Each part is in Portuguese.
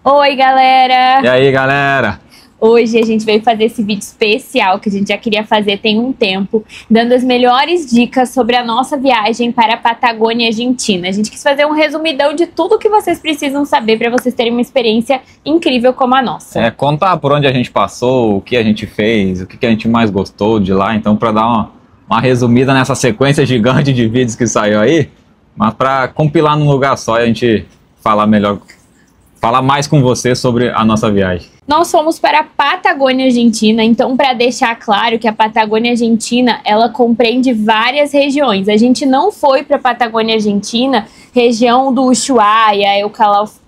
Oi, galera! E aí, galera? Hoje a gente veio fazer esse vídeo especial que a gente já queria fazer tem um tempo, dando as melhores dicas sobre a nossa viagem para a Patagônia Argentina. A gente quis fazer um resumidão de tudo que vocês precisam saber para vocês terem uma experiência incrível como a nossa. Contar por onde a gente passou, o que a gente fez, o que a gente mais gostou de lá. Então, para dar uma resumida nessa sequência gigante de vídeos que saiu aí, mas para compilar num lugar só e a gente falar mais com você sobre a nossa viagem. Nós fomos para a Patagônia Argentina, então para deixar claro que a Patagônia Argentina, ela compreende várias regiões. A gente não foi para a Patagônia Argentina, região do Ushuaia,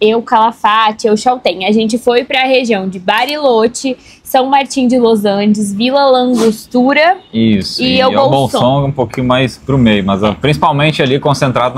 El Calafate, El Chaltén. A gente foi para a região de Bariloche, São Martín de Los Andes, Vila Langostura e El Bolsón. Um pouquinho mais para o meio, mas principalmente ali concentrado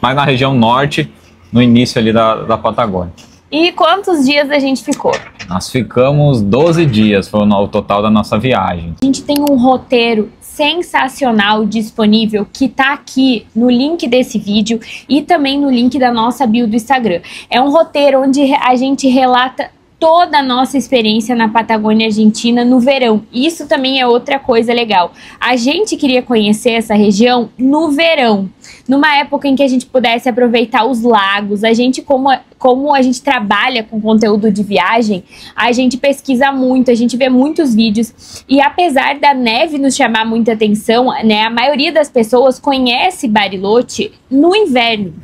mais na região norte, no início ali da Patagônia. E quantos dias a gente ficou? Nós ficamos 12 dias, foi o total da nossa viagem. A gente tem um roteiro sensacional disponível que tá aqui no link desse vídeo e também no link da nossa bio do Instagram. É um roteiro onde a gente relata toda a nossa experiência na Patagônia Argentina no verão. Isso também é outra coisa legal. A gente queria conhecer essa região no verão, numa época em que a gente pudesse aproveitar os lagos. A gente, como a gente trabalha com conteúdo de viagem, a gente pesquisa muito, a gente vê muitos vídeos. E apesar da neve nos chamar muita atenção, né, a maioria das pessoas conhece Bariloche no inverno.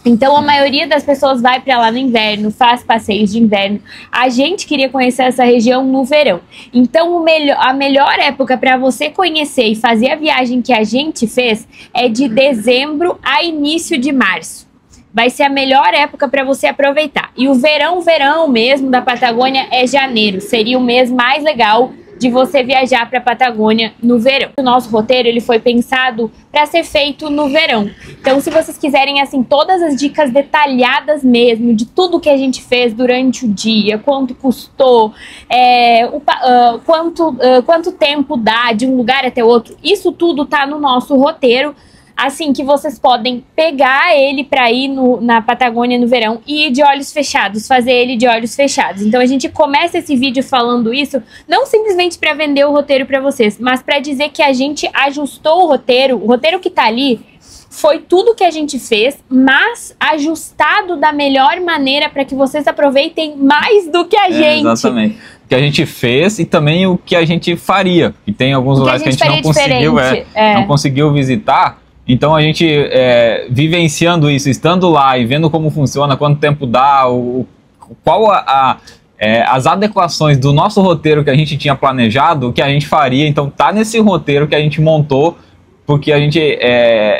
Então a maioria das pessoas vai para lá no inverno, faz passeios de inverno. A gente queria conhecer essa região no verão. Então a melhor época para você conhecer e fazer a viagem que a gente fez é de dezembro a início de março. Vai ser a melhor época para você aproveitar. E o verão mesmo da Patagônia é janeiro. Seria o mês mais legal de você viajar para a Patagônia no verão. O nosso roteiro ele foi pensado para ser feito no verão. Então, se vocês quiserem assim todas as dicas detalhadas mesmo de tudo que a gente fez durante o dia, quanto custou, quanto tempo dá de um lugar até outro, isso tudo tá no nosso roteiro. Assim que vocês podem pegar ele para ir na Patagônia no verão e ir de olhos fechados, fazer ele de olhos fechados. Então a gente começa esse vídeo falando isso, não simplesmente para vender o roteiro para vocês, mas para dizer que a gente ajustou o roteiro que tá ali foi tudo que a gente fez, mas ajustado da melhor maneira para que vocês aproveitem mais do que a gente. Exatamente. O que a gente fez e também o que a gente faria. E tem alguns lugares que a gente não conseguiu visitar. Então a gente vivenciando isso, estando lá e vendo como funciona, quanto tempo dá, as adequações do nosso roteiro que a gente tinha planejado, o que a gente faria. Então tá nesse roteiro que a gente montou, porque a gente,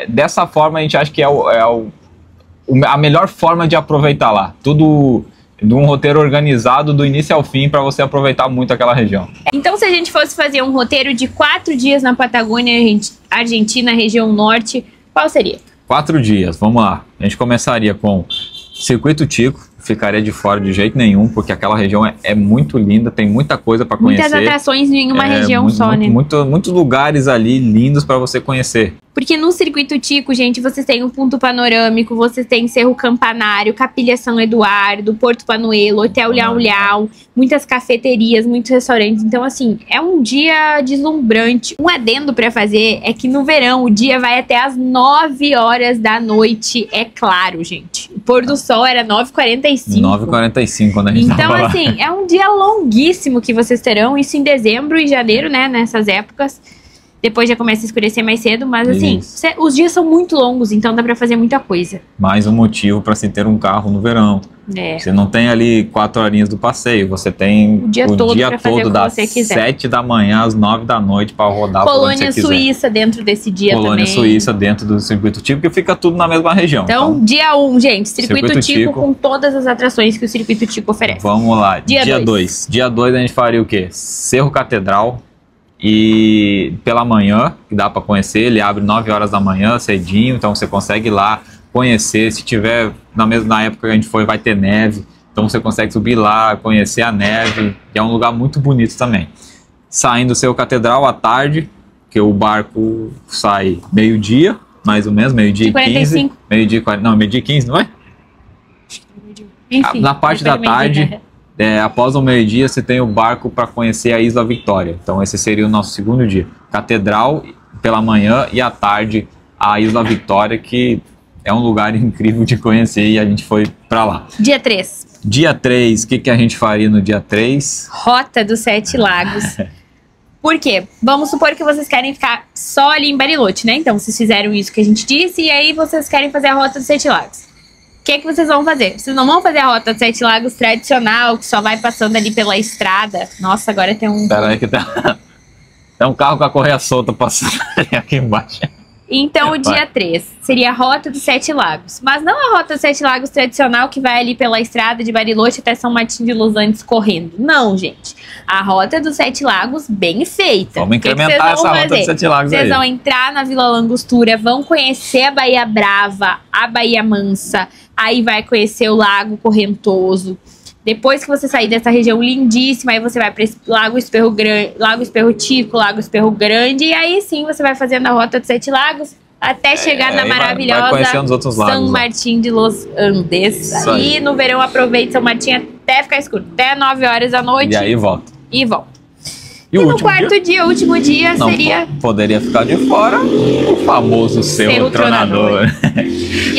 dessa forma a gente acha que a melhor forma de aproveitar lá. Tudo de um roteiro organizado do início ao fim para você aproveitar muito aquela região. Então se a gente fosse fazer um roteiro de 4 dias na Patagônia Argentina, região norte, qual seria? 4 dias, vamos lá. A gente começaria com Circuito Tico, ficaria de fora de jeito nenhum, porque aquela região é muito linda, tem muita coisa para conhecer. Muitas atrações em uma região só, né? Muitos lugares ali lindos para você conhecer. Porque no Circuito Tico, gente, vocês têm o Ponto Panorâmico, vocês têm Cerro Campanário, Capilha São Eduardo, Porto Panuelo, Hotel Lhão Lhão, muitas cafeterias, muitos restaurantes. Então, assim, é um dia deslumbrante. Um adendo pra fazer é que no verão o dia vai até as 9 horas da noite, é claro, gente. O pôr do sol era 9h45. 9h45 quando a gente Então, assim, é um dia longuíssimo que vocês terão, isso em dezembro e janeiro, né, nessas épocas. Depois já começa a escurecer mais cedo, mas assim, os dias são muito longos, então dá pra fazer muita coisa. Mais um motivo pra se ter um carro no verão. Você não tem ali 4 horinhas do passeio, você tem o dia todo das 7 da manhã às 9 da noite pra rodar por onde você quiser. Colônia Suíça dentro desse dia também. Colônia Suíça dentro do Circuito Tico, que fica tudo na mesma região. Então, dia 1, gente, Circuito Tico com todas as atrações que o Circuito Tico oferece. Vamos lá, dia 2. Dia 2 a gente faria o quê? Cerro Catedral. E pela manhã, que dá para conhecer, ele abre 9 horas da manhã, cedinho, então você consegue ir lá conhecer. Se tiver, na época que a gente foi, vai ter neve, então você consegue subir lá, conhecer a neve, que é um lugar muito bonito também. Saindo do Cerro Catedral à tarde, que o barco sai meio-dia, mais ou menos, meio-dia e 15. Meio-dia e 40, não, meio-dia e 15, não é? Enfim, na parte da tarde, após o meio-dia, você tem o barco para conhecer a Isla Victoria. Então esse seria o nosso segundo dia. Catedral pela manhã e à tarde a Isla Victoria, que é um lugar incrível de conhecer e a gente foi para lá. Dia 3. Dia 3, o que a gente faria no dia 3? Rota dos 7 Lagos. Por quê? Vamos supor que vocês querem ficar só ali em Bariloche, né? Então, vocês fizeram isso que a gente disse e aí vocês querem fazer a Rota dos 7 Lagos. O que vocês vão fazer? Vocês não vão fazer a Rota dos 7 Lagos tradicional, que só vai passando ali pela estrada. Nossa, agora tem um... Pera aí que tá... Tem um carro com a correia solta passando aqui embaixo. Então, o dia 3 seria a Rota dos 7 Lagos. Mas não a Rota dos 7 Lagos tradicional que vai ali pela estrada de Bariloche até São Martin de Los Andes correndo. Não, gente. A Rota dos 7 Lagos bem feita. Vamos incrementar essa Rota dos 7 Lagos aí. Vocês vão entrar na Vila Langostura, vão conhecer a Baía Brava, a Baía Mansa, aí vai conhecer o Lago Correntoso. Depois que você sair dessa região lindíssima, aí você vai para Lago Espirro Grande, Lago Espirro Tico, Lago Espirro Grande, e aí sim você vai fazendo a Rota dos 7 Lagos até chegar na maravilhosa São Martin de Los Andes. E no verão aproveite São Martin até ficar escuro, até 9 horas da noite. E aí volta. E volta. E no quarto dia, o último dia não seria... Poderia ficar de fora o famoso Cerro Tronador.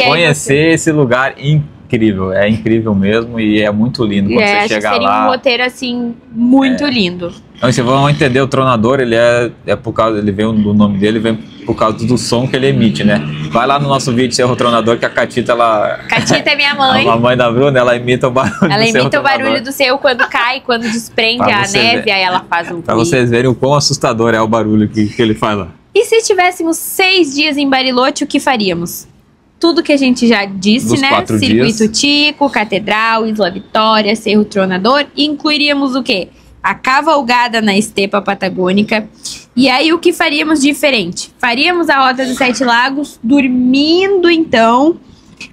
Conhecer esse lugar incrível, é incrível mesmo e é muito lindo quando você chega lá. Seria um roteiro assim muito lindo. Então, vocês vão entender, o Tronador, ele é por causa, ele vem do nome dele, vem por causa do som que ele emite, né? Vai lá no nosso vídeo Cerro Tronador, que a Catita, ela... Catita é minha mãe. A mãe da Bruna, ela imita o barulho do Cerro Tronador. Ela imita o barulho do Cerro quando cai, quando desprende a neve, aí ela faz um... Pra vocês verem o quão assustador é o barulho que ele faz lá. E se estivéssemos 6 dias em Bariloche, o que faríamos? Tudo que a gente já disse, dos né? Circuito Tico, Catedral, Isla Vitória, Cerro Tronador. E incluiríamos o quê? A cavalgada na estepa patagônica. E aí, o que faríamos diferente? Faríamos a Rota dos 7 Lagos, dormindo, então,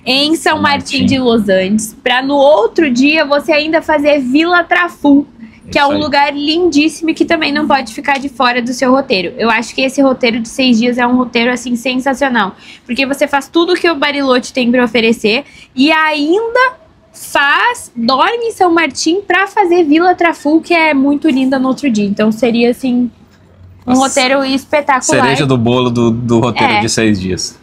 em São Martin de Los Andes. Para no outro dia, você ainda fazer Vila Traful, que é um lugar lindíssimo e que também não pode ficar de fora do seu roteiro. Eu acho que esse roteiro de 6 dias é um roteiro, assim, sensacional. Porque você faz tudo que o Bariloche tem para oferecer e ainda dorme em São Martin para fazer Vila Traful, que é muito linda no outro dia. Então seria, assim, um roteiro espetacular. Cereja do bolo do roteiro de 6 dias.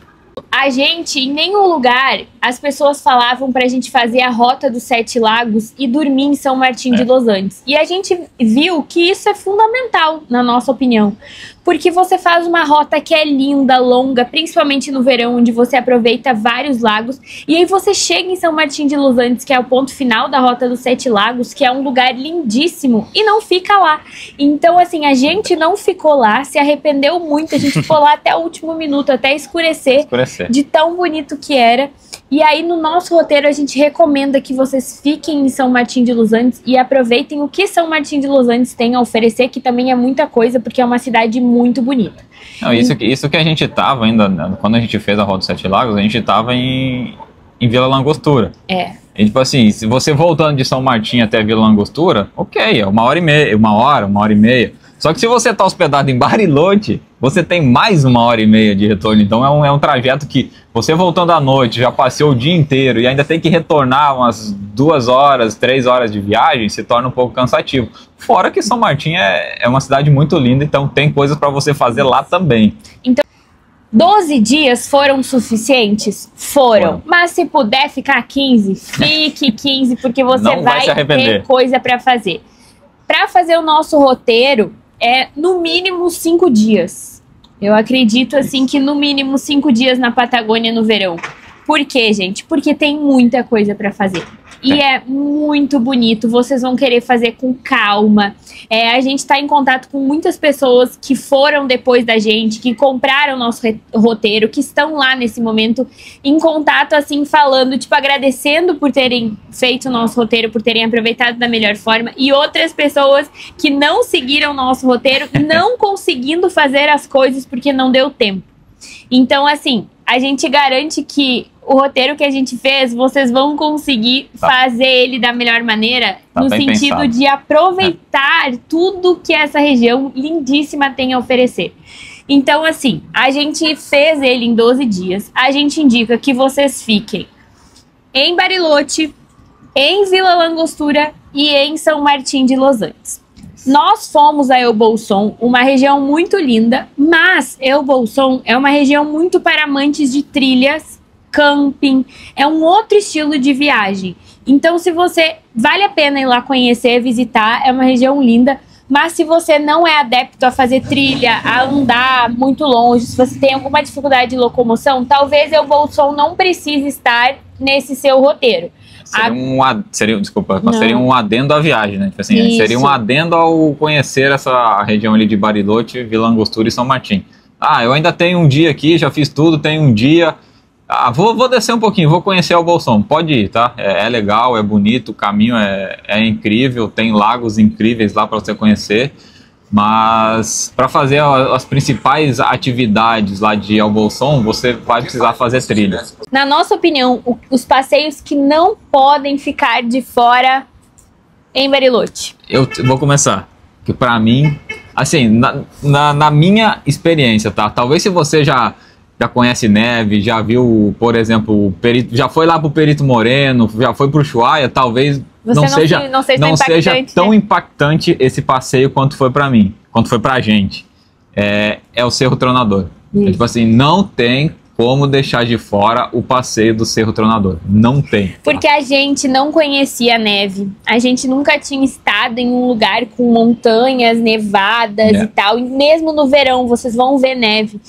A gente, em nenhum lugar, as pessoas falavam pra gente fazer a Rota dos 7 Lagos e dormir em São Martin de Los Andes. E a gente viu que isso é fundamental, na nossa opinião. Porque você faz uma rota que é linda, longa, principalmente no verão, onde você aproveita vários lagos. E aí você chega em São Martin de Los Andes, que é o ponto final da Rota dos 7 Lagos, que é um lugar lindíssimo, e não fica lá. Então, assim, a gente não ficou lá, se arrependeu muito. A gente ficou lá até o último minuto, até escurecer. De tão bonito que era. E aí no nosso roteiro a gente recomenda que vocês fiquem em São Martin de Los Andes e aproveitem o que São Martin de Los Andes tem a oferecer, que também é muita coisa, porque é uma cidade muito bonita. Não, isso que a gente tava ainda, quando a gente fez a Rota dos 7 Lagos, a gente tava em Vila Langostura. E tipo assim, se você voltando de São Martin até Vila Langostura, ok, é 1h30, 1h30. Só que se você está hospedado em Bariloche, você tem mais 1h30 de retorno. Então é um trajeto que você voltando à noite, já passeou o dia inteiro e ainda tem que retornar umas 2 horas, 3 horas de viagem, se torna um pouco cansativo. Fora que São Martin é uma cidade muito linda, então tem coisas para você fazer lá também. Então, 12 dias foram suficientes? Foram. Mas se puder ficar 15, fique 15, porque você vai ter coisa para fazer. Para fazer o nosso roteiro, no mínimo 5 dias. Eu acredito, assim, que no mínimo 5 dias na Patagônia no verão. Por quê, gente? Porque tem muita coisa para fazer. E é muito bonito, vocês vão querer fazer com calma. A gente está em contato com muitas pessoas que foram depois da gente, que compraram o nosso roteiro, que estão lá nesse momento em contato, assim, falando, tipo, agradecendo por terem feito o nosso roteiro, por terem aproveitado da melhor forma. E outras pessoas que não seguiram o nosso roteiro, não conseguindo fazer as coisas porque não deu tempo. Então, assim, a gente garante que o roteiro que a gente fez, vocês vão conseguir fazer ele da melhor maneira, no sentido de aproveitar tudo que essa região lindíssima tem a oferecer. Então, assim, a gente fez ele em 12 dias. A gente indica que vocês fiquem em Bariloche, em Vila Langostura e em São Martim de Los Andes. Nós fomos a El Bolson, uma região muito linda, mas El Bolson é uma região muito para amantes de trilhas, camping, é um outro estilo de viagem. Então, se você vale a pena ir lá conhecer, visitar, é uma região linda, mas se você não é adepto a fazer trilha, a andar muito longe, se você tem alguma dificuldade de locomoção, talvez El Bolson não precise estar nesse seu roteiro. Seria um adendo à viagem, né? Tipo assim, seria um adendo ao conhecer essa região ali de Bariloche, Vila Langostura e São Martim. Ah, eu ainda tenho um dia aqui, já fiz tudo, tenho um dia. Ah, vou descer um pouquinho, vou conhecer o Bolson. Pode ir, tá? É legal, é bonito, o caminho é incrível, tem lagos incríveis lá para você conhecer. Mas para fazer as principais atividades lá de El Bolson, você vai precisar fazer trilha. Na nossa opinião, os passeios que não podem ficar de fora em Bariloche. Eu vou começar. Que para mim, assim, na minha experiência, tá? Talvez se você já conhece neve, já viu, por exemplo, já foi lá pro Perito Moreno, já foi pro Ushuaia, talvez não seja tão impactante esse passeio quanto foi para mim, quanto foi pra gente. É o Cerro Tronador. Tipo assim, não tem como deixar de fora o passeio do Cerro Tronador. Não tem. Porque a gente não conhecia a neve. A gente nunca tinha estado em um lugar com montanhas nevadas e tal. E mesmo no verão, vocês vão ver neve.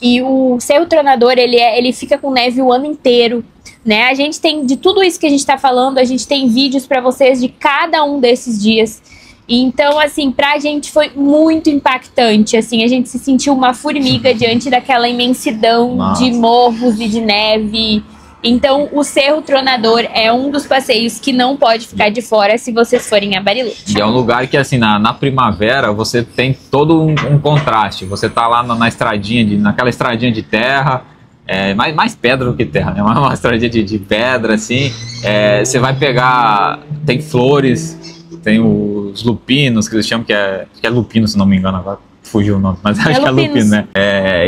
E o Cerro Tronador, ele fica com neve o ano inteiro, né? A gente tem, de tudo isso que a gente tá falando, a gente tem vídeos para vocês de cada um desses dias. Então, assim, pra gente foi muito impactante, assim, a gente se sentiu uma formiga diante daquela imensidão de morros e de neve. Então, o Cerro Tronador é um dos passeios que não pode ficar de fora se vocês forem a Bariloche. E é um lugar que, assim, na primavera, você tem todo um contraste. Você tá lá naquela estradinha de terra, mais pedra do que terra, né? Uma estradinha de pedra, assim. Você vai pegar... Tem flores, tem os lupinos, que eles chamam que é lupino, se não me engano, agora fugiu o nome, mas acho que é lupino, né?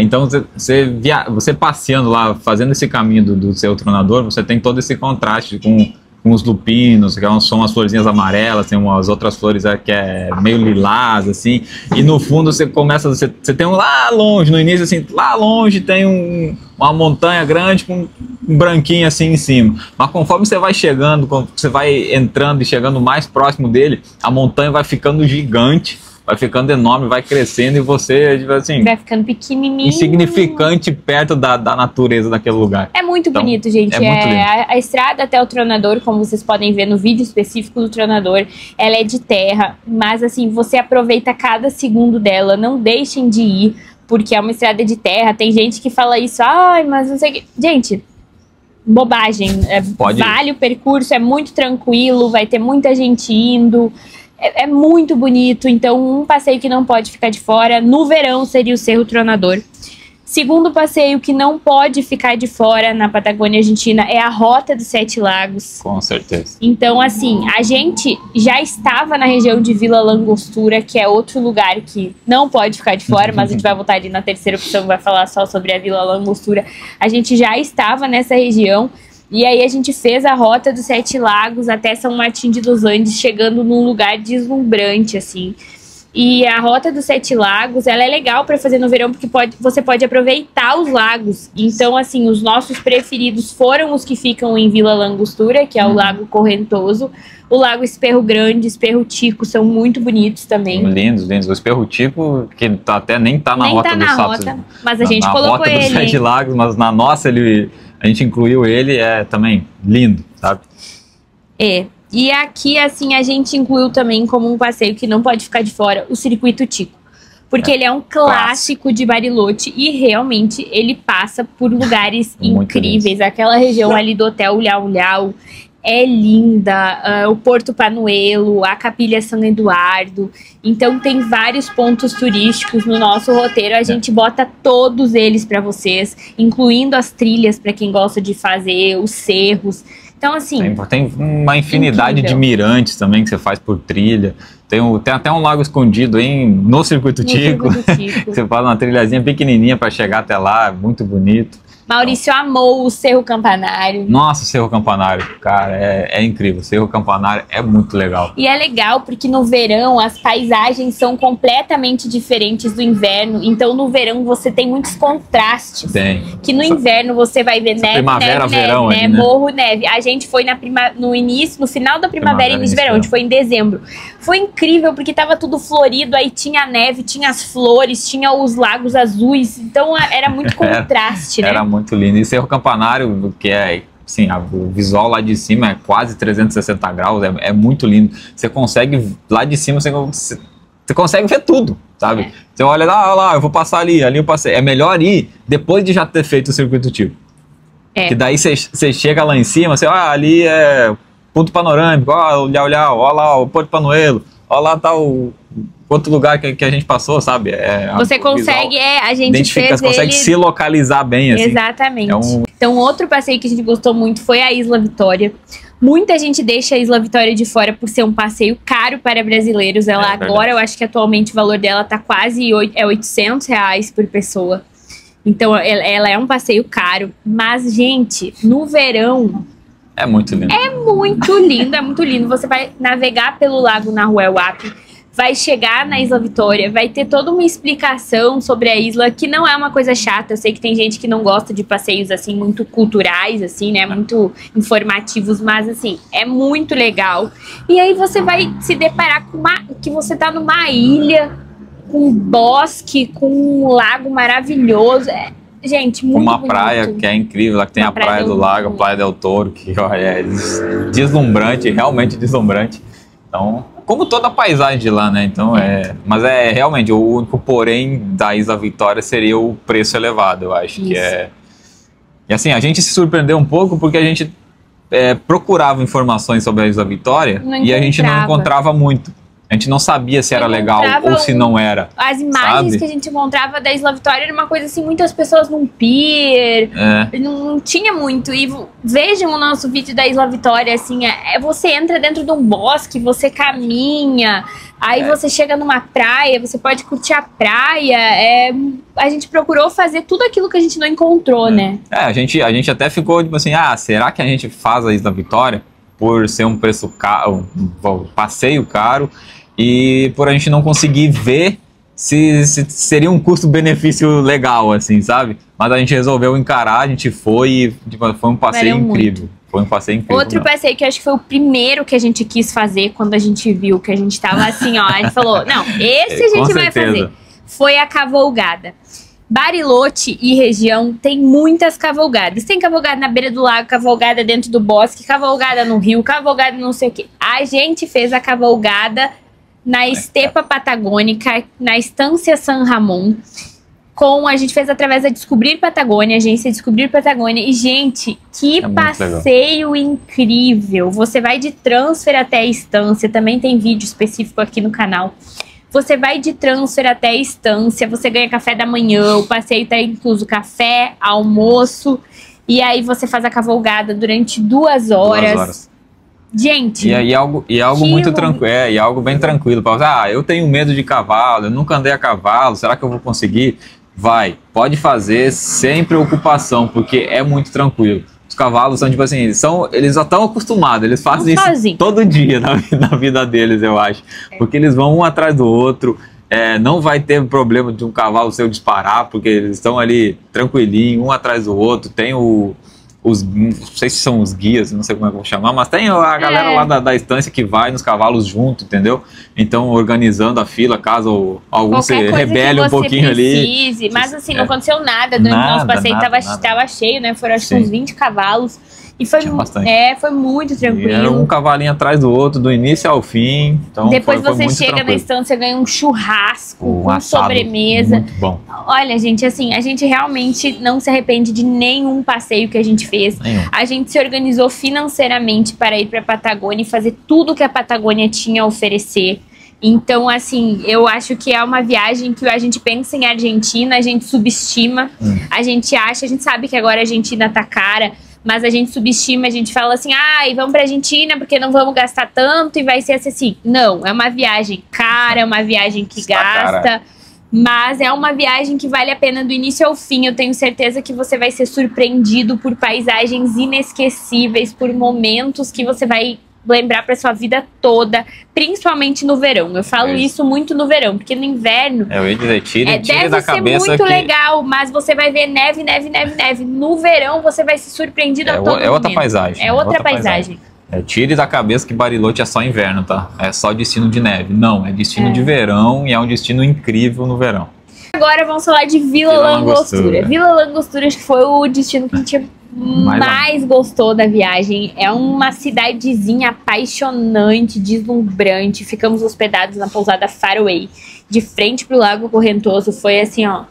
Então, você passeando lá, fazendo esse caminho do Cerro Tronador, você tem todo esse contraste com os lupinos, que são as florzinhas amarelas, tem umas outras flores que é meio lilás, assim, e no fundo você começa, você tem lá longe, no início, assim, lá longe tem uma montanha grande com um branquinho assim em cima, mas conforme você vai chegando, você vai entrando e chegando mais próximo dele, a montanha vai ficando gigante, vai ficando enorme, vai crescendo e você, assim, vai ficando pequenininho, insignificante perto da natureza daquele lugar. É muito bonito, gente. A estrada até o Tronador, como vocês podem ver no vídeo específico do Tronador, ela é de terra, mas assim, você aproveita cada segundo dela, não deixem de ir, porque é uma estrada de terra. Tem gente que fala isso, mas não sei o que. Gente, bobagem. Vale o percurso, é muito tranquilo, vai ter muita gente indo. É muito bonito, então um passeio que não pode ficar de fora no verão seria o Cerro Tronador. Segundo passeio que não pode ficar de fora na Patagônia Argentina é a Rota dos Sete Lagos. Com certeza. Então, assim, a gente já estava na região de Vila Langostura, que é outro lugar que não pode ficar de fora, mas a gente vai voltar ali na terceira opção e vai falar só sobre a Vila Langostura. A gente já estava nessa região. E aí a gente fez a Rota dos Sete Lagos até São Martim de Los Andes, chegando num lugar deslumbrante, assim. E a Rota dos Sete Lagos, ela é legal para fazer no verão, porque você pode aproveitar os lagos. Então, assim, os nossos preferidos foram os que ficam em Vila Langostura, que é o Lago Correntoso. O Lago Esperro Grande, Esperro Tico, são muito bonitos também. Lindos, lindos. O Esperro Tico, que nem tá na rota do Salto. Mas a gente colocou ele. Na Rota dos Sete Lagos, mas na nossa a gente incluiu ele, também lindo, sabe? E aqui, assim, a gente incluiu também como um passeio que não pode ficar de fora, o Circuito Tico. Porque ele é um clássico de Bariloche e realmente ele passa por lugares incríveis. Aquela região ali do Hotel Ulhau é linda, o Porto Panuelo, a Capilha São Eduardo. Então tem vários pontos turísticos no nosso roteiro, a gente bota todos eles para vocês, incluindo as trilhas para quem gosta de fazer, os cerros. Então, assim, tem uma infinidade de mirantes também que você faz por trilha. Tem até um lago escondido no Circuito Tico. Você faz uma trilhazinha pequenininha para chegar até lá, muito bonito. Maurício amou o Cerro Campanário. Nossa, o Cerro Campanário, cara, é incrível. O Cerro Campanário é muito legal. E é legal porque no verão as paisagens são completamente diferentes do inverno. Então no verão você tem muitos contrastes. Tem. Que no inverno você vai ver neve, primavera, neve, verão, neve, né? ali, né? Morro, neve. A gente foi no final da primavera e início de verão. A gente foi em dezembro. Foi incrível porque tava tudo florido. Aí tinha neve, tinha as flores, tinha os lagos azuis. Então era muito contraste, né? Era muito lindo. E Cerro Campanário, que é, assim, o visual lá de cima é quase 360 graus, é muito lindo. Você consegue, lá de cima, você consegue ver tudo, sabe? Você olha lá, eu vou passar ali eu passei. É melhor ir depois de já ter feito o circuito tipo. Que daí você chega lá em cima, você olha, ali é ponto panorâmico, olha lá o Porto Panuelo, olha lá tá o outro lugar que a gente passou, sabe? Você consegue, a gente identifica, fez você consegue se localizar bem, assim. Exatamente. Então, outro passeio que a gente gostou muito foi a Isla Vitória. Muita gente deixa a Isla Vitória de fora por ser um passeio caro para brasileiros. Ela agora, eu acho que atualmente o valor dela tá quase R$800 por pessoa. Então, ela é um passeio caro. Mas, gente, no verão... É muito lindo. É muito lindo, é muito lindo. Você vai navegar pelo lago Nahuel Huapi, vai chegar na Isla Vitória, vai ter toda uma explicação sobre a isla, que não é uma coisa chata. Eu sei que tem gente que não gosta de passeios, assim, muito culturais, assim, né, muito informativos, mas, assim, é muito legal. E aí você vai se deparar com que você tá numa ilha, com um bosque, com um lago maravilhoso. Gente, muito uma bonito. Praia que é incrível, lá que tem a Praia do Lago, a Praia del Toro, que olha, é deslumbrante, realmente deslumbrante. Então, como toda a paisagem de lá, né? Então, mas realmente o único porém da Isla Vitória seria o preço elevado, eu acho. Isso. E assim, a gente se surpreendeu um pouco porque a gente procurava informações sobre a Isla Vitória e a gente não encontrava muito. A gente não sabia se era legal ou se não era. As imagens que a gente encontrava da Isla Vitória era uma coisa assim, muitas pessoas num pier, não tinha muito. E vejam o nosso vídeo da Isla Vitória, assim, você entra dentro de um bosque, você caminha, aí você chega numa praia, você pode curtir a praia. A gente procurou fazer tudo aquilo que a gente não encontrou, né? A gente até ficou tipo assim, será que a gente faz a Isla Vitória por ser um preço caro, um passeio caro, e por a gente não conseguir ver se seria um custo-benefício legal, assim, sabe? Mas a gente resolveu encarar, a gente foi e foi um passeio incrível. Foi um passeio incrível. Outro passeio que eu acho que foi o primeiro que a gente quis fazer quando a gente viu que a gente tava assim, ó, a gente falou, não, esse a gente vai fazer. Foi a cavalgada. Bariloche e região tem muitas cavalgadas. Tem cavalgada na beira do lago, cavalgada dentro do bosque, cavalgada no rio, cavalgada não sei o que. A gente fez a cavalgada na estepa patagônica, na Estância San Ramon. A gente fez através da Descobrir Patagônia, agência Descobrir Patagônia. E, gente, que passeio incrível. Você vai de transfer até a estância. Também tem vídeo específico aqui no canal. Você vai de transfer até a estância, você ganha café da manhã, o passeio tá incluso café, almoço, e aí você faz a cavalgada durante 2 horas. 2 horas. Gente, e algo muito tranquilo, e algo bem tranquilo. Eu tenho medo de cavalo, eu nunca andei a cavalo, será que eu vou conseguir? Pode fazer sem preocupação, porque é muito tranquilo. Os cavalos são tipo assim, eles já estão acostumados, eles fazem isso todo dia na vida deles, eu acho. Porque eles vão um atrás do outro, não vai ter problema de um cavalo seu disparar, porque eles estão ali tranquilinho, um atrás do outro. Tem não sei se são os guias, não sei como é que eu vou chamar, mas tem a galera lá da estância que vai nos cavalos junto, entendeu? Então, organizando a fila, caso algum se rebele um pouquinho ali. Mas assim, não aconteceu nada durante o nosso passeio, tava cheio, né? Foram acho que uns 20 cavalos. E foi muito tranquilo. E era um cavalinho atrás do outro, do início ao fim. Então depois foi você muito chega tranquilo. Na estância, ganha um churrasco com sobremesa. Muito bom. Olha, gente, assim, a gente realmente não se arrepende de nenhum passeio que a gente fez. A gente se organizou financeiramente para ir para a Patagônia e fazer tudo que a Patagônia tinha a oferecer. Então, assim, eu acho que é uma viagem que a gente pensa em Argentina, a gente subestima, a gente sabe que agora a Argentina tá cara, mas a gente subestima, a gente fala assim, vamos pra Argentina porque não vamos gastar tanto e vai ser assim. Não, é uma viagem cara, é uma viagem que gasta, Mas é uma viagem que vale a pena do início ao fim. Eu tenho certeza que você vai ser surpreendido por paisagens inesquecíveis, por momentos que você vai lembrar para sua vida toda, principalmente no verão. Eu falo isso muito no verão, porque no inverno eu ia dizer, tire da cabeça deve ser muito legal, mas você vai ver neve, neve, neve, neve. No verão você vai ser surpreendido a todo momento. É outra paisagem. É outra paisagem. Tire da cabeça que Bariloche é só inverno, tá? É só destino de neve. Não, é destino de verão e é um destino incrível no verão. Agora vamos falar de Vila Langostura. Vila Langostura acho que foi o destino que a gente mais gostou da viagem. É uma cidadezinha apaixonante, deslumbrante. Ficamos hospedados na pousada Faraway, de frente pro Lago Correntoso. Foi assim, ó,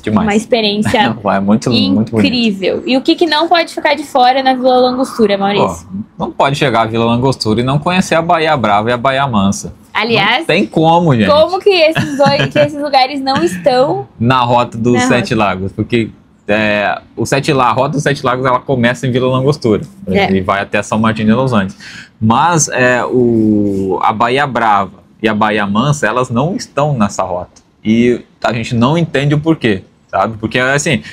demais. Uma experiência é muito incrível. E o que não pode ficar de fora na Vila Langostura, Maurício? Não pode chegar à Vila Langostura e não conhecer a Baía Brava e a Baía Mansa. Aliás, não tem como, gente. Como que esses lugares não estão na rota dos Sete Lagos? Porque a rota dos Sete Lagos ela começa em Vila Langostura e vai até São Martin de Los Angeles. Mas a Baía Brava e a Baía Mansa, elas não estão nessa rota. E a gente não entende o porquê, sabe? Porque, assim,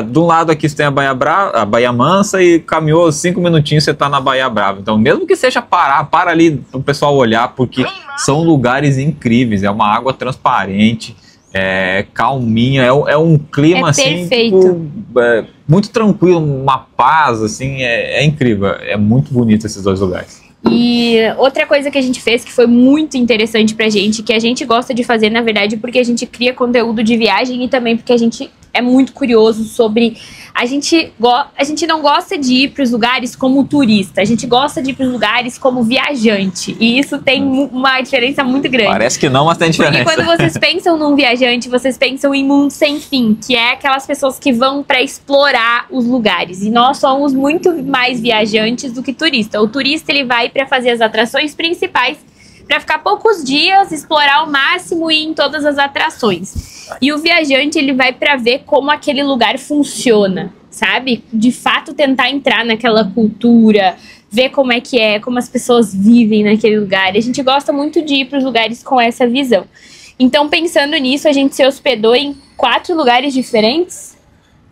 de um lado aqui você tem a Baía Mansa e caminhou 5 minutinhos você tá na Baía Brava. Então, mesmo que seja para ali para o pessoal olhar, porque são lugares incríveis, é uma água transparente, calminha, é um clima, assim, tipo, muito tranquilo, uma paz, assim, é incrível. É muito bonito esses dois lugares. E outra coisa que a gente fez que foi muito interessante pra gente, que a gente gosta de fazer, na verdade, porque a gente cria conteúdo de viagem e também porque a gente é muito curioso sobre... A gente não gosta de ir para os lugares como turista, a gente gosta de ir para os lugares como viajante. E isso tem uma diferença muito grande. Parece que não, mas tem diferença. Porque quando vocês pensam num viajante, vocês pensam em Mundo Sem Fim, que é aquelas pessoas que vão para explorar os lugares. E nós somos muito mais viajantes do que turista. O turista ele vai para fazer as atrações principais, para ficar poucos dias, explorar ao máximo e ir em todas as atrações. E o viajante, ele vai para ver como aquele lugar funciona, sabe? De fato, tentar entrar naquela cultura, ver como é que é, como as pessoas vivem naquele lugar. E a gente gosta muito de ir para os lugares com essa visão. Então, pensando nisso, a gente se hospedou em 4 lugares diferentes.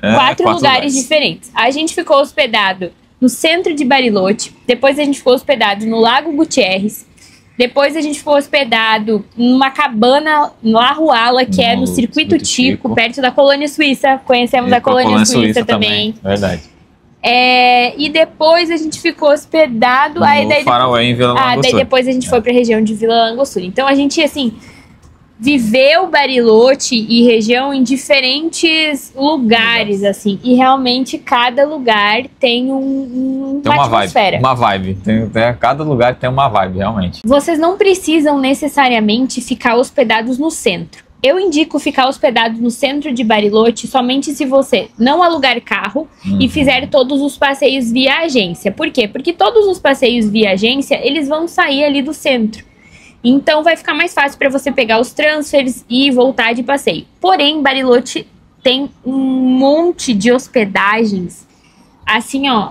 4 lugares diferentes. A gente ficou hospedado no centro de Bariloche, depois a gente ficou hospedado no Lago Gutierrez, depois a gente ficou hospedado numa cabana no Arruala, que é no Circuito Tico, perto da Colônia Suíça. Conhecemos a Colônia Suíça também. Verdade. E depois a gente ficou hospedado... No Faraway, em Vila Langostura. Daí depois a gente foi para a região de Vila Langostura. Então a gente, assim... viveu Bariloche e região em diferentes lugares, assim, e realmente cada lugar tem uma atmosfera. Uma vibe. Cada lugar tem uma vibe, realmente. Vocês não precisam necessariamente ficar hospedados no centro. Eu indico ficar hospedado no centro de Bariloche somente se você não alugar carro e fizer todos os passeios via agência. Por quê? Porque todos os passeios via agência, eles vão sair ali do centro. Então vai ficar mais fácil para você pegar os transfers e voltar de passeio. Porém, Bariloche tem um monte de hospedagens, assim, ó,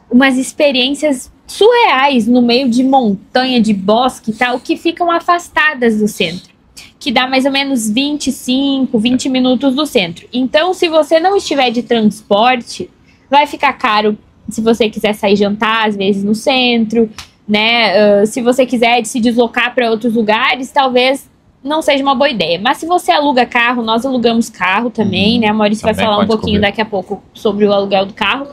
umas experiências surreais no meio de montanha, de bosque e tal, que ficam afastadas do centro, que dá mais ou menos 25, 20 minutos do centro. Então, se você não estiver de transporte, vai ficar caro se você quiser sair jantar, às vezes, no centro, né? Se você quiser se deslocar para outros lugares, talvez não seja uma boa ideia. Mas se você aluga carro, nós alugamos carro também, né? A Maurício vai falar um pouquinho daqui a pouco sobre o aluguel do carro.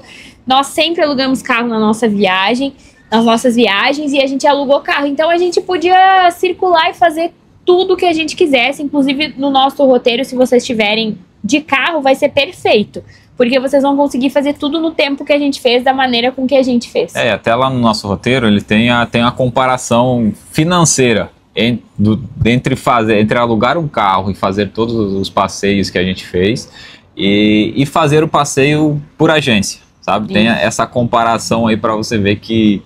Nós sempre alugamos carro na nossa viagem, nas nossas viagens, e a gente alugou carro. Então a gente podia circular e fazer tudo que a gente quisesse, inclusive no nosso roteiro, se vocês estiverem de carro, vai ser perfeito. Porque vocês vão conseguir fazer tudo no tempo que a gente fez, da maneira com que a gente fez. Até lá no nosso roteiro, ele tem a comparação financeira entre alugar um carro e fazer todos os passeios que a gente fez e fazer o passeio por agência, sabe? Tem essa comparação aí para você ver que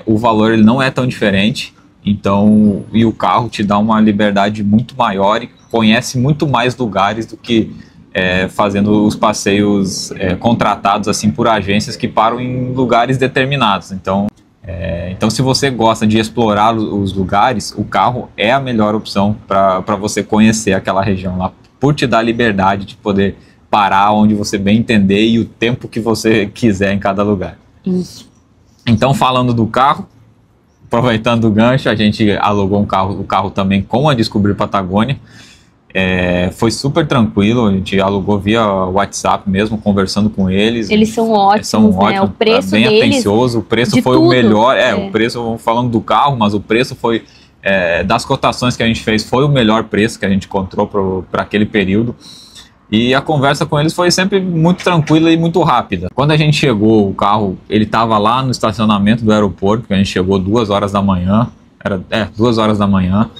o valor ele não é tão diferente. Então, e o carro te dá uma liberdade muito maior e conhece muito mais lugares do que... fazendo os passeios contratados assim por agências que param em lugares determinados. Então Então, se você gosta de explorar os lugares, o carro é a melhor opção para você conhecer aquela região lá, por te dar liberdade de poder parar onde você bem entender e o tempo que você quiser em cada lugar. Isso. Então, falando do carro, aproveitando o gancho, a gente alugou o carro também com a Descobrir Patagônia. Foi super tranquilo, a gente alugou via WhatsApp mesmo, conversando com eles. Eles são ótimos, né? O preço bem deles, atencioso, o preço foi tudo. O melhor. O preço, falando do carro, mas o preço foi, das cotações que a gente fez, foi o melhor preço que a gente encontrou para aquele período. E a conversa com eles foi sempre muito tranquila e muito rápida. Quando a gente chegou, o carro, ele estava lá no estacionamento do aeroporto, que a gente chegou 2 horas da manhã, 2 horas da manhã,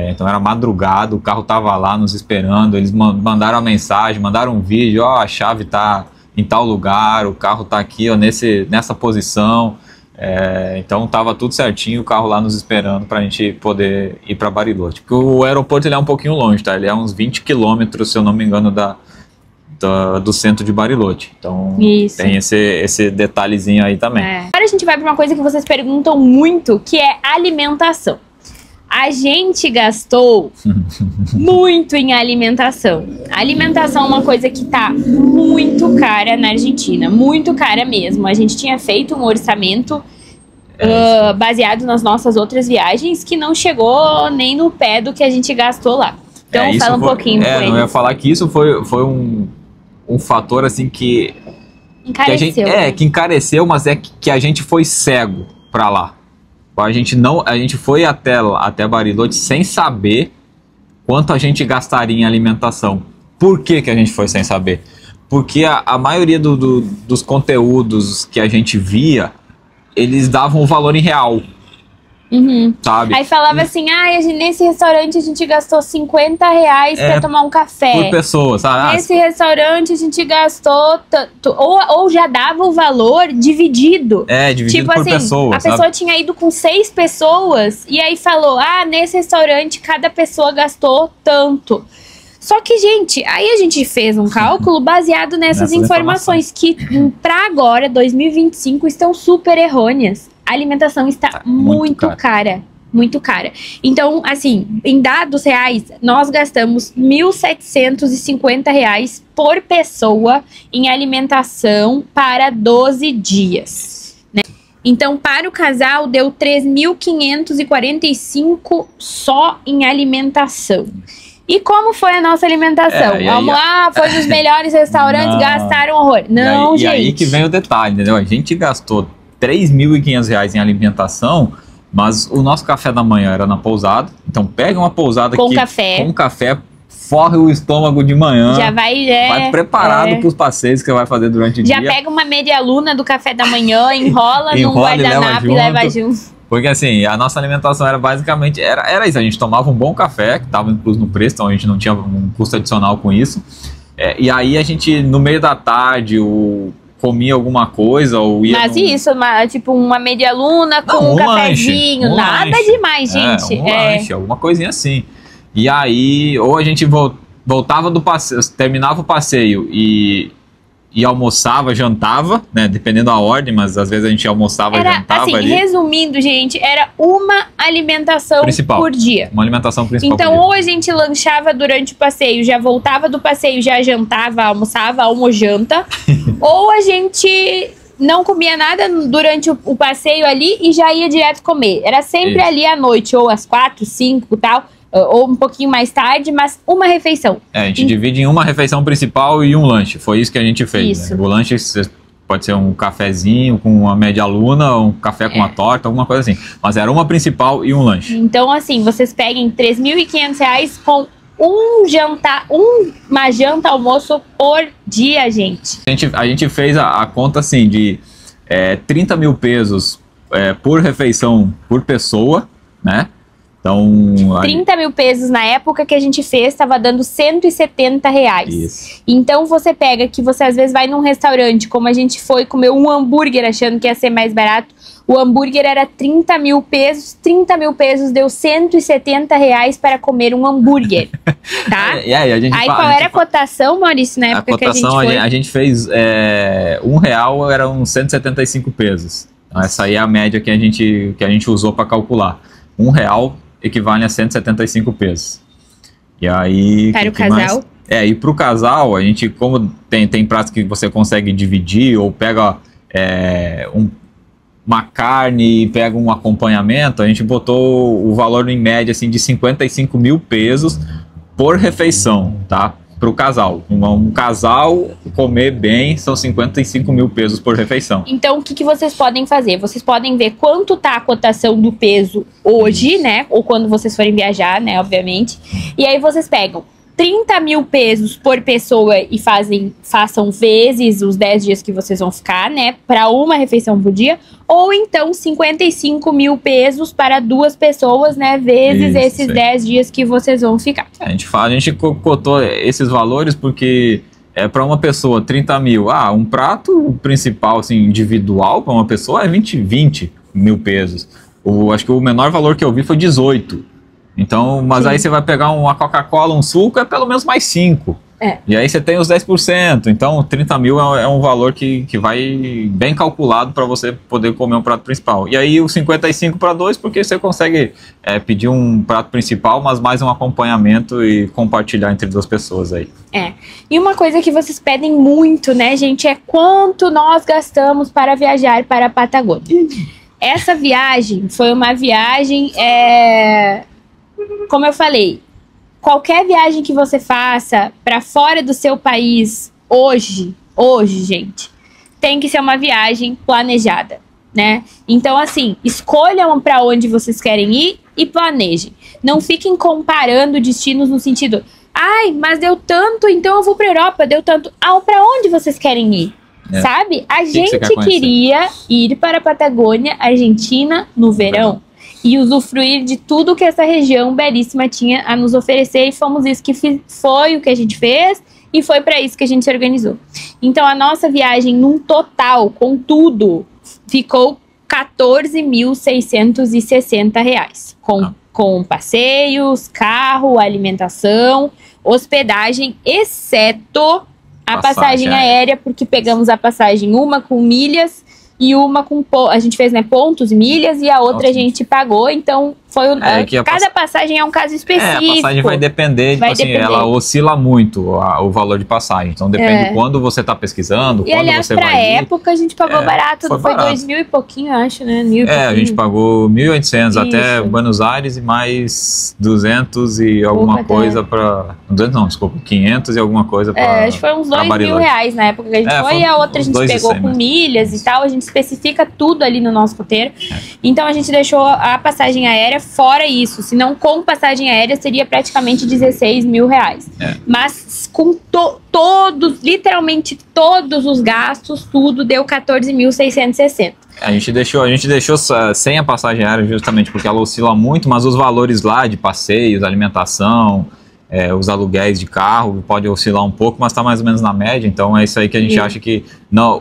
então era madrugada, o carro estava lá nos esperando, eles mandaram a mensagem, mandaram um vídeo, a chave está em tal lugar, o carro está aqui, nessa posição, então estava tudo certinho, o carro lá nos esperando para a gente poder ir para Bariloche. Porque o aeroporto ele é um pouquinho longe, tá? Ele é uns 20 quilômetros, se eu não me engano, do centro de Bariloche. Então tem esse detalhezinho aí também. Agora a gente vai para uma coisa que vocês perguntam muito, que é alimentação. A gente gastou muito em alimentação. A alimentação é uma coisa que tá muito cara na Argentina, muito cara mesmo. A gente tinha feito um orçamento baseado nas nossas outras viagens que não chegou nem no pé do que a gente gastou lá. Então fala um pouquinho com eles. Eu ia falar que isso foi um fator assim que encareceu, que encareceu, mas que a gente foi cego para lá. A gente foi até Bariloche sem saber quanto a gente gastaria em alimentação. Por que a gente foi sem saber? Porque a maioria dos conteúdos que a gente via, eles davam o valor em real. Sabe? Aí falava assim, nesse restaurante a gente gastou R$50 pra tomar um café. Por pessoa, sabe? Nesse restaurante a gente gastou ou já dava o valor dividido. Dividido tipo por assim, pessoa, a pessoa tinha ido com 6 pessoas e aí falou, nesse restaurante cada pessoa gastou tanto. Só que, gente, aí a gente fez um cálculo baseado nessas informações que, pra agora, 2025, estão super errôneas. A alimentação está muito cara. Muito cara. Então, assim, em dados reais, nós gastamos R$1.750 por pessoa em alimentação para 12 dias. Né? Então, para o casal, deu 3.545 só em alimentação. E como foi a nossa alimentação? Vamos lá, foi nos melhores restaurantes, gastaram horror. Não, gente. E aí que vem o detalhe, entendeu? A gente gastou R$3.500 em alimentação, mas o nosso café da manhã era na pousada. Então pega uma pousada com café, forre o estômago de manhã. Já vai preparado para os passeios que você vai fazer durante o dia. Já pega uma meia luna do café da manhã, enrola num guardanapo e leva junto. Porque assim, a nossa alimentação era basicamente, era isso, a gente tomava um bom café, que estava incluso no preço, então a gente não tinha um custo adicional com isso. E aí a gente, no meio da tarde, comia alguma coisa ou ia... Mas isso, tipo uma meia luna com um cafezinho, nada demais, gente. Lanche, alguma coisinha assim. E aí, ou a gente voltava do passeio, terminava o passeio e almoçava, jantava, né? Dependendo da ordem, mas às vezes a gente almoçava e jantava assim, ali. Resumindo, gente, era uma alimentação por dia. Uma alimentação principal. Então, ou a gente lanchava durante o passeio, já voltava do passeio, já jantava, almoçava, almojanta, ou a gente não comia nada durante o passeio ali e já ia direto comer. Era sempre ali à noite, ou às 4, 5 e tal, ou um pouquinho mais tarde, mas uma refeição. A gente divide em uma refeição principal e um lanche. Foi isso que a gente fez. Isso. Né? O lanche pode ser um cafezinho com uma média luna, um café com uma torta, alguma coisa assim. Mas era uma principal e um lanche. Então, assim, vocês peguem R$3.500 com uma janta, almoço por dia, gente. A gente fez a conta assim de 30 mil pesos por refeição por pessoa, né? Então, 30 mil pesos na época que a gente fez, estava dando R$170. Isso. Então você pega que você às vezes vai num restaurante, como a gente foi comer um hambúrguer achando que ia ser mais barato, o hambúrguer era 30 mil pesos, 30 mil pesos deu R$170 para comer um hambúrguer, tá? Aí qual era a cotação, Maurício, na época que a gente foi? A gente fez R$1 era uns 175 pesos. Então, essa aí é a média que a gente usou para calcular. R$1 equivale a 175 pesos. E aí... Para o casal? E para o casal, a gente, como tem pratos que você consegue dividir, ou pega uma carne e pega um acompanhamento, a gente botou o valor em média assim, de 55 mil pesos por refeição, tá? Para o casal. Um casal comer bem são 55 mil pesos por refeição. Então, o que vocês podem fazer? Vocês podem ver quanto tá a cotação do peso hoje, né? Ou quando vocês forem viajar, né? Obviamente. E aí vocês pegam 30 mil pesos por pessoa e façam vezes os 10 dias que vocês vão ficar, né? Para uma refeição por dia. Ou então 55 mil pesos para 2 pessoas, né? Vezes esses 10 dias que vocês vão ficar. A gente cotou esses valores porque para uma pessoa 30 mil, um prato principal assim, individual para uma pessoa é 20 mil pesos. Acho que o menor valor que eu vi foi 18. Então, mas aí você vai pegar uma Coca-Cola, um suco, é pelo menos mais 5. E aí você tem os 10%. Então, 30 mil é um valor que vai bem calculado para você poder comer um prato principal. E aí o 55 para 2, porque você consegue pedir um prato principal, mas mais um acompanhamento e compartilhar entre 2 pessoas aí. E uma coisa que vocês pedem muito, né, gente, é quanto nós gastamos para viajar para a Patagônia. Essa viagem foi uma viagem... Como eu falei, qualquer viagem que você faça para fora do seu país hoje, gente, tem que ser uma viagem planejada, né? Então, assim, escolham para onde vocês querem ir e planejem. Não fiquem comparando destinos no sentido, mas deu tanto, então eu vou para Europa, deu tanto. Para onde vocês querem ir? Sabe? A gente queria ir para a Patagônia, Argentina, no verão. E usufruir de tudo que essa região belíssima tinha a nos oferecer. E foi o que a gente fez e foi para isso que a gente se organizou. Então, a nossa viagem, num total, com tudo, ficou R$14.660. Com passeios, carro, alimentação, hospedagem, exceto a passagem aérea, porque pegamos a passagem uma com milhas e uma com... A gente fez, né, pontos, milhas, e a outra a gente pagou, então foi cada passagem é um caso específico. A passagem vai depender, ela oscila muito o valor de passagem, então depende de quando você está pesquisando, e, aliás, pra época a gente pagou barato, foi 2.000 e pouquinho, eu acho, né? A gente pagou 1.800 até Buenos Aires e mais 200 e alguma coisa para... 200 não, desculpa, 500 e alguma coisa para... acho que foi uns R$2.000 na época que a gente foi, e a outra a gente pegou com milhas e tal, a gente especifica tudo ali no nosso roteiro. Então a gente deixou a passagem aérea fora isso, senão com passagem aérea seria praticamente R$16.000. Mas com literalmente todos os gastos, tudo deu 14.660. A gente deixou sem a passagem aérea justamente porque ela oscila muito, mas os valores lá de passeios, alimentação, os aluguéis de carro pode oscilar um pouco, mas está mais ou menos na média. Então é isso aí que a gente acha que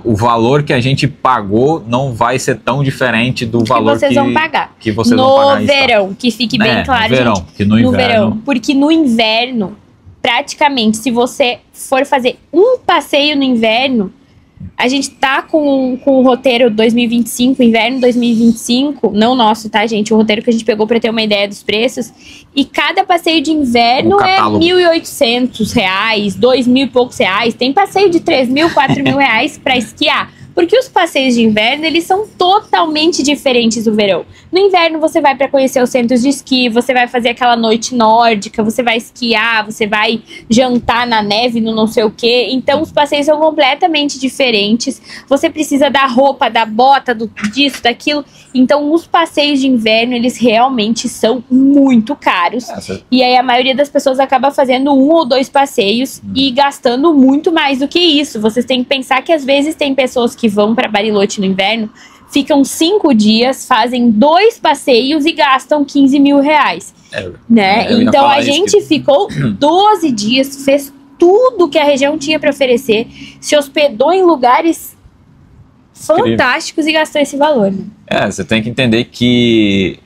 o valor que a gente pagou não vai ser tão diferente do valor que vocês vão pagar no verão, que fique bem claro, verão, gente, que no verão, porque no inverno, praticamente, se você for fazer um passeio no inverno, a gente tá com o roteiro 2025, inverno 2025, não nosso, tá, gente? O roteiro que a gente pegou pra ter uma ideia dos preços. E cada passeio de inverno é R$1.800, R$2.000 e poucos reais. Tem passeio de R$3.000, R$4.000 pra esquiar. Porque os passeios de inverno, eles são totalmente diferentes do verão. No inverno, você vai para conhecer os centros de esqui, você vai fazer aquela noite nórdica, você vai esquiar, você vai jantar na neve, no não sei o quê. Então, os passeios são completamente diferentes. Você precisa da roupa, da bota, disso, daquilo. Então, os passeios de inverno, eles realmente são muito caros. E aí, a maioria das pessoas acaba fazendo 1 ou 2 passeios e gastando muito mais do que isso. Vocês têm que pensar que, às vezes, tem pessoas que vão para Bariloche no inverno, ficam 5 dias, fazem 2 passeios e gastam R$15.000, né? Então a gente ficou 12 dias, fez tudo que a região tinha para oferecer, se hospedou em lugares fantásticos e gastou esse valor, né? Você tem que entender que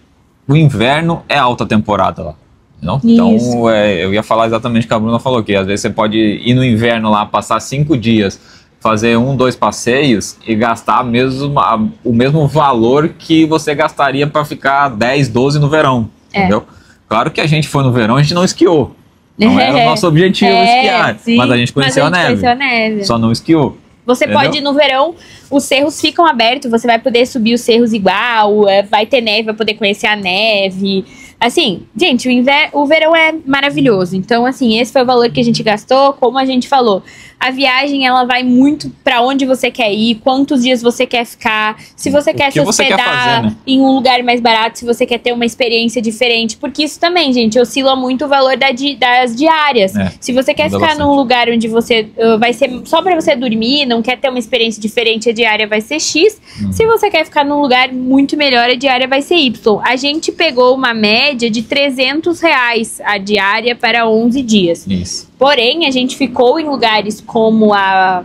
o inverno é alta temporada lá. Não? Então eu ia falar exatamente o que a Bruna falou, que às vezes você pode ir no inverno lá, passar 5 dias fazer 1, 2 passeios e gastar o mesmo valor que você gastaria para ficar 10, 12 no verão, entendeu? Claro que a gente foi no verão, a gente não esquiou. Não era o nosso objetivo esquiar, sim, mas a gente conheceu a neve. Só não esquiou. Você pode ir no verão, os cerros ficam abertos, você vai poder subir os cerros igual, vai ter neve, vai poder conhecer a neve. Assim, gente, o verão é maravilhoso. Então, assim, esse foi o valor que a gente gastou. Como a gente falou, a viagem, ela vai muito pra onde você quer ir, quantos dias você quer ficar, se você quer se hospedar em um lugar mais barato, se você quer ter uma experiência diferente. Porque isso também, gente, oscila muito o valor das diárias. Se você quer ficar num lugar onde você vai ser só pra você dormir, não quer ter uma experiência diferente, a diária vai ser X. Se você quer ficar num lugar muito melhor, a diária vai ser Y. A gente pegou uma média de R$300 a diária para 11 dias. Isso. Porém, a gente ficou em lugares como a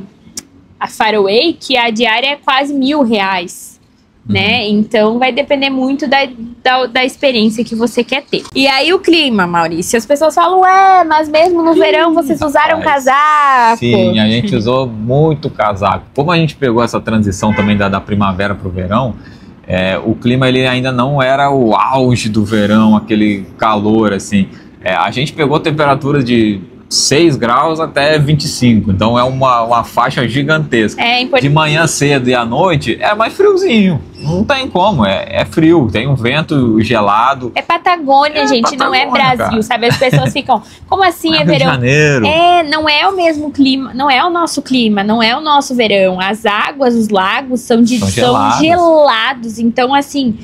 Faroe, que a diária é quase R$1.000, né? Então, vai depender muito da experiência que você quer ter. E aí, o clima, Maurício. As pessoas falam, mas mesmo no verão vocês usaram casaco. Sim, a gente usou muito casaco. Como a gente pegou essa transição também da primavera para o verão, o clima ele ainda não era o auge do verão, aquele calor assim. A gente pegou temperaturas de 6 graus até 25, então é uma faixa gigantesca. De manhã cedo e à noite é mais friozinho, não tem como, é frio, tem um vento gelado. É Patagônia, gente, Patagônia, não é Brasil, cara. Sabe? As pessoas ficam, como assim é verão? Rio de Janeiro. Não é o mesmo clima, não é o nosso clima, não é o nosso verão. As águas, os lagos são gelados, então assim,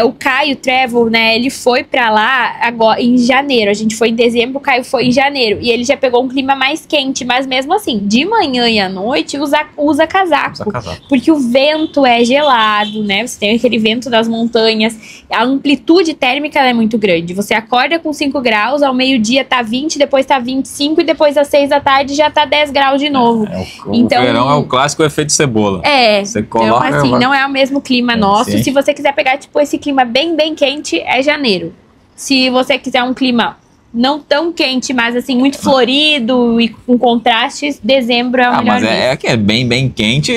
o Caio Travel, né, ele foi pra lá agora em janeiro, a gente foi em dezembro, o Caio foi em janeiro, e ele já pegou um clima mais quente, mas mesmo assim, de manhã e à noite, usa casaco. Porque o vento é gelado, né? Você tem aquele vento das montanhas, a amplitude térmica é muito grande. Você acorda com 5 graus, ao meio-dia tá 20, depois tá 25 e depois às 6 da tarde já tá 10 graus de novo. Então, o verão é o clássico efeito cebola. Você coloca, então assim, não é o mesmo clima nosso. Sim. Se você quiser pegar tipo esse clima bem quente, é janeiro. Se você quiser um clima não tão quente, mas assim, muito florido e com contrastes, dezembro é o melhor mês. Mas que é bem quente,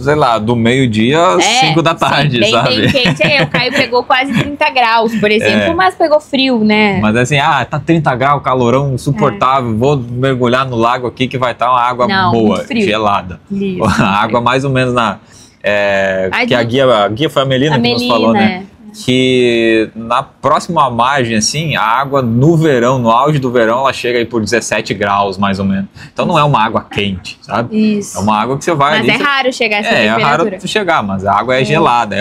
sei lá, do meio-dia às 5 da tarde, sim, sabe? Bem quente, o Caio pegou quase 30 graus, por exemplo, mas pegou frio, né? Mas assim, tá 30 graus, calorão insuportável, vou mergulhar no lago aqui que vai estar uma água boa, gelada. Isso. A água mais ou menos que a guia foi a Melina que nos falou, né? Que na próxima margem, assim, a água no verão, no auge do verão, ela chega aí por 17 graus, mais ou menos. Então não é uma água quente, sabe? Isso. É uma água que você vai... Mas ali, raro chegar essa temperatura. É raro chegar, mas a água é gelada.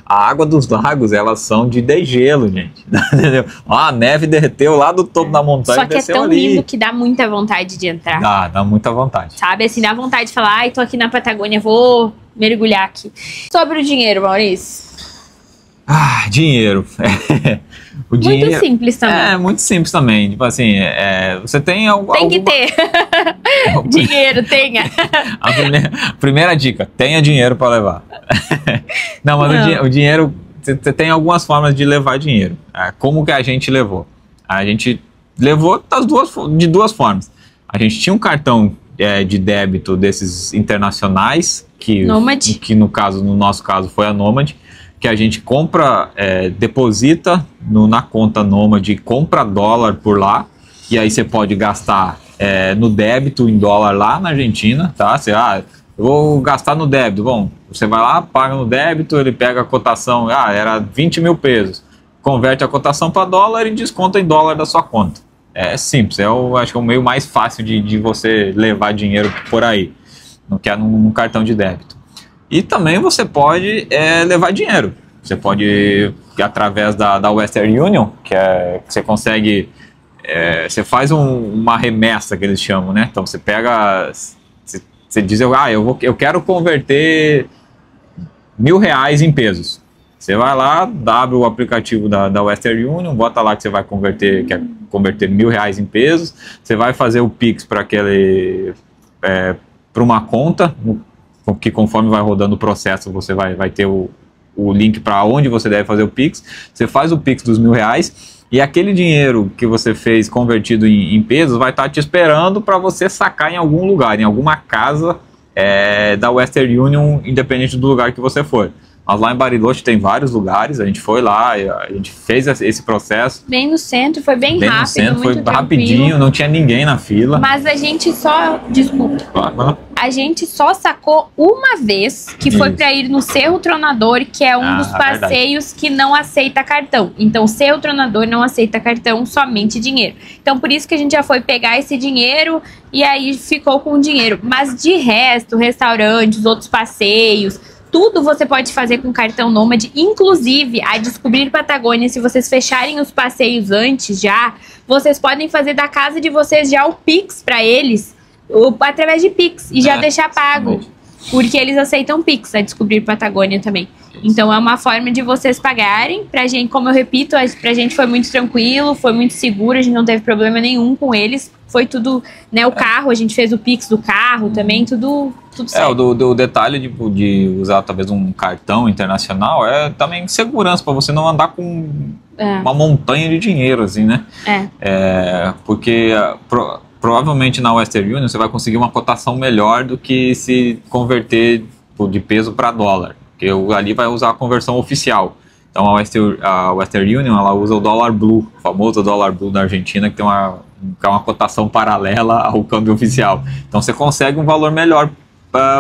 A água dos lagos, elas são de degelo, gente. Entendeu? A neve derreteu lá do topo da montanha. Só que é tão lindo que dá muita vontade de entrar. Dá muita vontade. Sabe, assim, dá vontade de falar, tô aqui na Patagônia, vou mergulhar aqui. Sobre o dinheiro, Maurício. Dinheiro. O dinheiro muito simples também. Muito simples também. Tipo assim, você tem Tem que ter. Dinheiro, tenha. A primeira dica, tenha dinheiro para levar. Não, mas o dinheiro, você tem algumas formas de levar dinheiro. Como que a gente levou? A gente levou de duas formas. A gente tinha um cartão de débito desses internacionais, que no nosso caso foi a Nomad, que a gente compra, deposita na conta Nomad, compra dólar por lá, e aí você pode gastar no débito em dólar lá na Argentina, tá? Eu vou gastar no débito. Bom, você vai lá, paga no débito, ele pega a cotação, era 20 mil pesos, converte a cotação para dólar e desconta em dólar da sua conta. É simples, acho que é o meio mais fácil de você levar dinheiro por aí, não quer num cartão de débito. E também você pode levar dinheiro. Você pode, através da Western Union, que você consegue... você faz uma remessa, que eles chamam, né? Então você pega... Você diz, eu quero converter R$1.000 em pesos. Você vai lá, abre o aplicativo da Western Union, bota lá que você vai converter R$1.000 em pesos. Você vai fazer o Pix para uma conta, que conforme vai rodando o processo, você vai ter o link para onde você deve fazer o Pix. Você faz o Pix dos R$1.000 e aquele dinheiro que você fez convertido em pesos vai estar te esperando para você sacar em algum lugar, em alguma casa da Western Union, independente do lugar que você for. Mas lá em Bariloche tem vários lugares, a gente foi lá, a gente fez esse processo. Bem no centro, foi bem rápido, no centro, muito foi tranquilo. rapidinho, não tinha ninguém na fila. Mas a gente só, desculpa, a gente só sacou uma vez, que foi para ir no Cerro Tronador, que é um dos passeios que não aceita cartão. Então, Cerro Tronador não aceita cartão, somente dinheiro. Então, por isso que a gente já foi pegar esse dinheiro e aí ficou com o dinheiro. Mas de resto, restaurantes, outros passeios, tudo você pode fazer com cartão Nômade, inclusive a Descobrir Patagônia. Se vocês fecharem os passeios antes já, vocês podem fazer da casa de vocês já o Pix para eles, através de Pix, e já deixar pago, porque eles aceitam Pix, a Descobrir Patagônia também. Então é uma forma de vocês pagarem. Pra gente, como eu repito, pra gente foi muito tranquilo, foi muito seguro, a gente não teve problema nenhum com eles. Foi tudo, né, o carro, a gente fez o Pix do carro também, tudo certo. O detalhe de usar talvez um cartão internacional é também segurança, para você não andar com uma montanha de dinheiro, assim, né? Porque provavelmente na Western Union você vai conseguir uma cotação melhor do que se converter de peso para dólar, porque ali vai usar a conversão oficial. Então a Western Union, ela usa o dólar blue, o famoso dólar blue da Argentina, que tem uma cotação paralela ao câmbio oficial. Então você consegue um valor melhor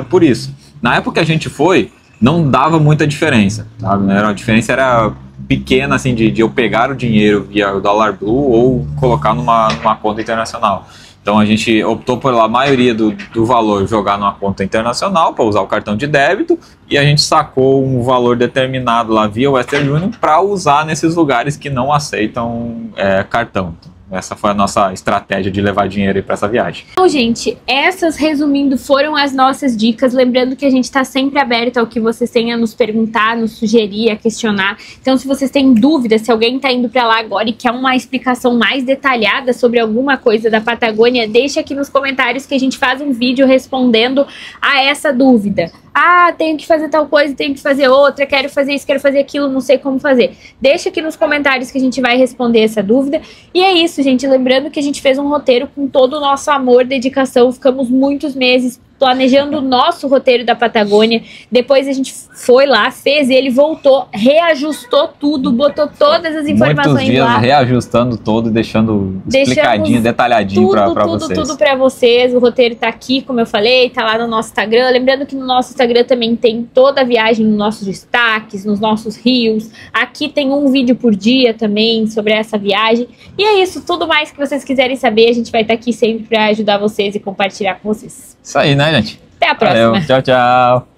por isso. Na época que a gente foi, não dava muita diferença, sabe? A diferença era pequena, assim, de eu pegar o dinheiro via o dólar blue ou colocar numa conta internacional. Então a gente optou pela maioria do valor jogar numa conta internacional para usar o cartão de débito, e a gente sacou um valor determinado lá via Western Union para usar nesses lugares que não aceitam cartão. Essa foi a nossa estratégia de levar dinheiro para essa viagem. Então, gente, essas, resumindo, foram as nossas dicas. Lembrando que a gente está sempre aberto ao que vocês tenham a nos perguntar, nos sugerir, a questionar. Então, se vocês têm dúvidas, se alguém está indo para lá agora e quer uma explicação mais detalhada sobre alguma coisa da Patagônia, deixa aqui nos comentários que a gente faz um vídeo respondendo a essa dúvida. Ah, tenho que fazer tal coisa, tenho que fazer outra, quero fazer isso, quero fazer aquilo, não sei como fazer. Deixa aqui nos comentários que a gente vai responder essa dúvida. E é isso, gente. Lembrando que a gente fez um roteiro com todo o nosso amor, dedicação. Ficamos muitos meses planejando o nosso roteiro da Patagônia. Depois a gente foi lá, fez ele, voltou, reajustou tudo, botou todas as informações muitos dias lá. Reajustando todo e deixando explicadinho, detalhadinho para vocês. Tudo para vocês. O roteiro tá aqui, como eu falei, tá lá no nosso Instagram. Lembrando que no nosso Instagram também tem toda a viagem nos nossos destaques, nos nossos reels. Aqui tem um vídeo por dia também sobre essa viagem. E é isso, tudo mais que vocês quiserem saber, a gente vai estar aqui sempre para ajudar vocês e compartilhar com vocês. Isso aí, né, gente? Até a próxima. Valeu, tchau, tchau.